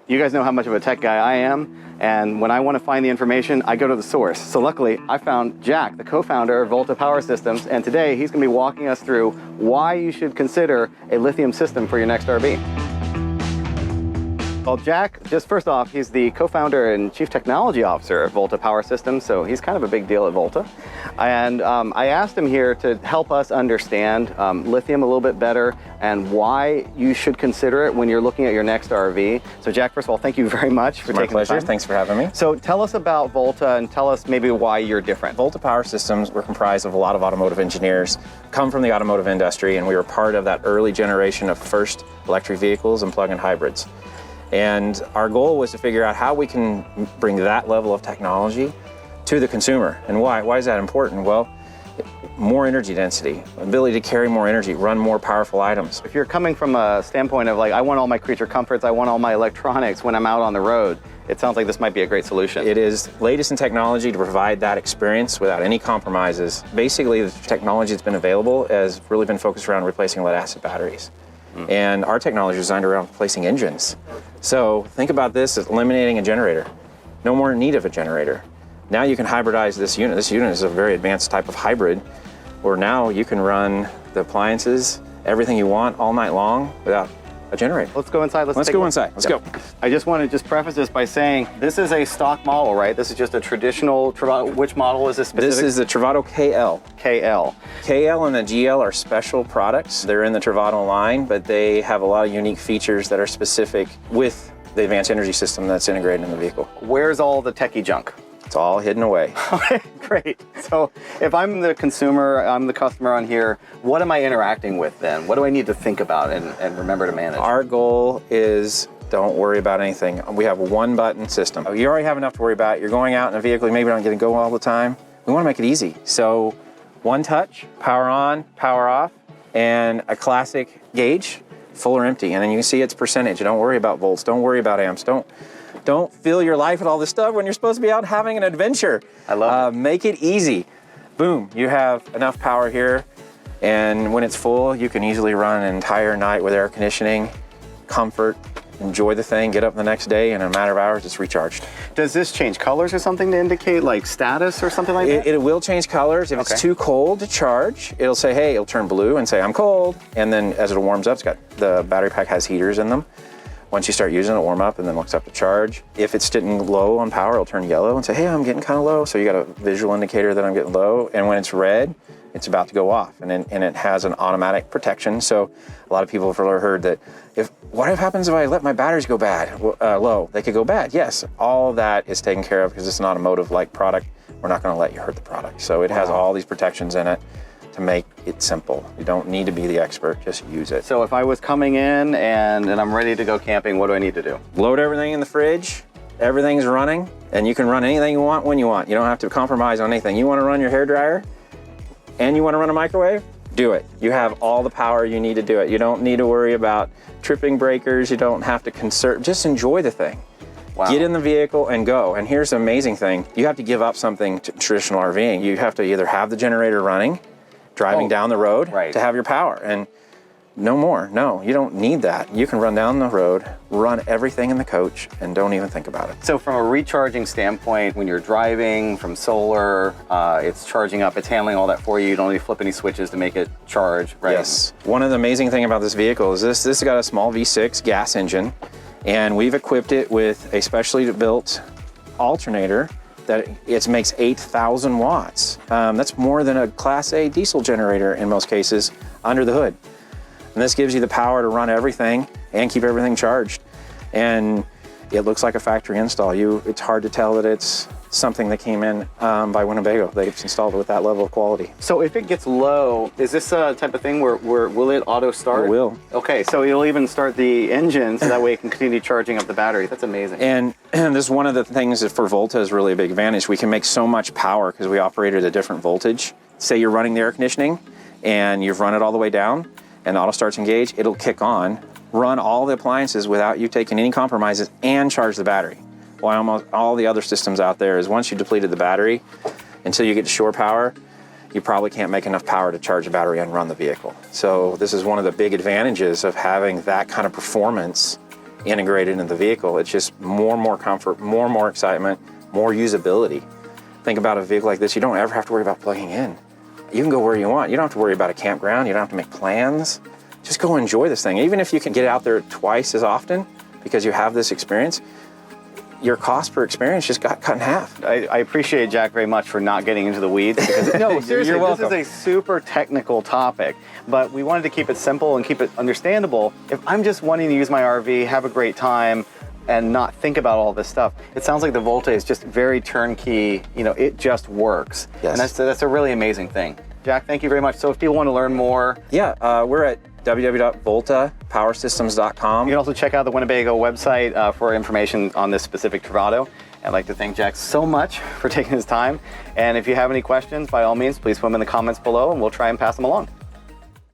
You guys know how much of a tech guy I am, and when I want to find the information, I go to the source. So luckily, I found Jack, the co-founder of Volta Power Systems, and today he's going to be walking us through why you should consider a lithium system for your next RV. Well, Jack, just first off, he's the co-founder and chief technology officer of Volta Power Systems, so he's kind of a big deal at Volta. And I asked him here to help us understand lithium a little bit better and why you should consider it when you're looking at your next RV. So Jack, first of all, thank you very much for taking the time. My pleasure, thanks for having me. So tell us about Volta and tell us maybe why you're different. Volta Power Systems, we're comprised of a lot of automotive engineers, come from the automotive industry, and we were part of that early generation of first electric vehicles and plug-in hybrids. And our goal was to figure out how we can bring that level of technology to the consumer. And why? Why is that important? Well, more energy density, ability to carry more energy, run more powerful items. If you're coming from a standpoint of like, I want all my creature comforts, I want all my electronics when I'm out on the road, it sounds like this might be a great solution. It is latest in technology to provide that experience without any compromises. Basically, the technology that's been available has really been focused around replacing lead acid batteries. And our technology is designed around replacing engines. So think about this as eliminating a generator. No more need of a generator. Now you can hybridize this unit. This unit is a very advanced type of hybrid where now you can run the appliances, everything you want all night long without a generator. Let's go inside. Let's go inside. Let's go. I just want to just preface this by saying this is a stock model, right? This is just a traditional Travato. Which model is this specific? This is the Travato KL. KL. KL and the GL are special products. They're in the Travato line, but they have a lot of unique features that are specific with the advanced energy system that's integrated in the vehicle. Where's all the techie junk? It's all hidden away. Okay, great. So if I'm the consumer, I'm the customer on here, what am I interacting with then? What do I need to think about and remember to manage? Our goal is don't worry about anything. We have a one button system. You already have enough to worry about. You're going out in a vehicle, maybe not getting to go all the time. We want to make it easy. So one touch, power on, power off, and a classic gauge, full or empty. And then you can see its percentage. Don't worry about volts. Don't worry about amps. Don't fill your life with all this stuff when you're supposed to be out having an adventure. I love it. Make it easy. Boom, you have enough power here, and when it's full, you can easily run an entire night with air conditioning, comfort, enjoy the thing, get up the next day, and in a matter of hours, it's recharged. Does this change colors or something to indicate like status or something like that? It will change colors. If it's too cold to charge, it'll say, hey, it'll turn blue and say, I'm cold. And then as it warms up, the battery pack has heaters in them. Once you start using it, warm up and then looks up to charge. If it's getting low on power, it'll turn yellow and say, hey, I'm getting kind of low. So you got a visual indicator that I'm getting low. And when it's red, it's about to go off. And it has an automatic protection. So a lot of people have heard that what happens if I let my batteries go bad, low? They could go bad. Yes, all that is taken care of because it's an automotive-like product. We're not going to let you hurt the product. So it has all these protections in it to make it simple. You don't need to be the expert, just use it. So if I was coming in and I'm ready to go camping, what do I need to do? Load everything in the fridge, everything's running, and you can run anything you want when you want. You don't have to compromise on anything. You want to run your hairdryer and you want to run a microwave? Do it. You have all the power you need to do it. You don't need to worry about tripping breakers. You don't have to conserve, just enjoy the thing. Wow. Get in the vehicle and go. And here's the amazing thing. You have to give up something to traditional RVing. You have to either have the generator running, driving down the road to have your power, and no more. No, you don't need that. You can run down the road, run everything in the coach, and don't even think about it. So from a recharging standpoint, when you're driving from solar, it's charging up, it's handling all that for you. You don't need to flip any switches to make it charge, right? Yes. One of the amazing things about this vehicle is this has got a small V6 gas engine, and we've equipped it with a specially built alternator that it makes 8,000 watts. That's more than a Class A diesel generator in most cases under the hood. And this gives you the power to run everything and keep everything charged. And it looks like a factory install. It's hard to tell that it's something that came in by Winnebago. They've installed it with that level of quality. So if it gets low, is this a type of thing where will it auto start? It will. Okay, so it'll even start the engine so that way it can continue charging up the battery. That's amazing. And this is one of the things that for Volta is really a big advantage. We can make so much power because we operate at a different voltage. Say you're running the air conditioning and you've run it all the way down and auto starts engaged, it'll kick on, run all the appliances without you taking any compromises and charge the battery. While almost all the other systems out there is once you depleted the battery, until you get to shore power, you probably can't make enough power to charge a battery and run the vehicle. So this is one of the big advantages of having that kind of performance integrated into the vehicle. It's just more and more comfort, more and more excitement, more usability. Think about a vehicle like this, you don't ever have to worry about plugging in. You can go where you want. You don't have to worry about a campground. You don't have to make plans. Just go enjoy this thing. Even if you can get out there twice as often because you have this experience, your cost per experience just got cut in half. I appreciate Jack very much for not getting into the weeds because no, seriously, You're welcome. This is a super technical topic, but we wanted to keep it simple and keep it understandable. If I'm just wanting to use my RV, have a great time, and not think about all this stuff, it sounds like the Volta is just very turnkey. You know, it just works. Yes. And that's a really amazing thing. Jack, thank you very much. So if people want to learn more, Yeah, we're at www.voltapowersystems.com. you can also check out the Winnebago website for information on this specific Travato. I'd like to thank Jack so much for taking his time. And if you have any questions, by all means, please put them in the comments below and we'll try and pass them along.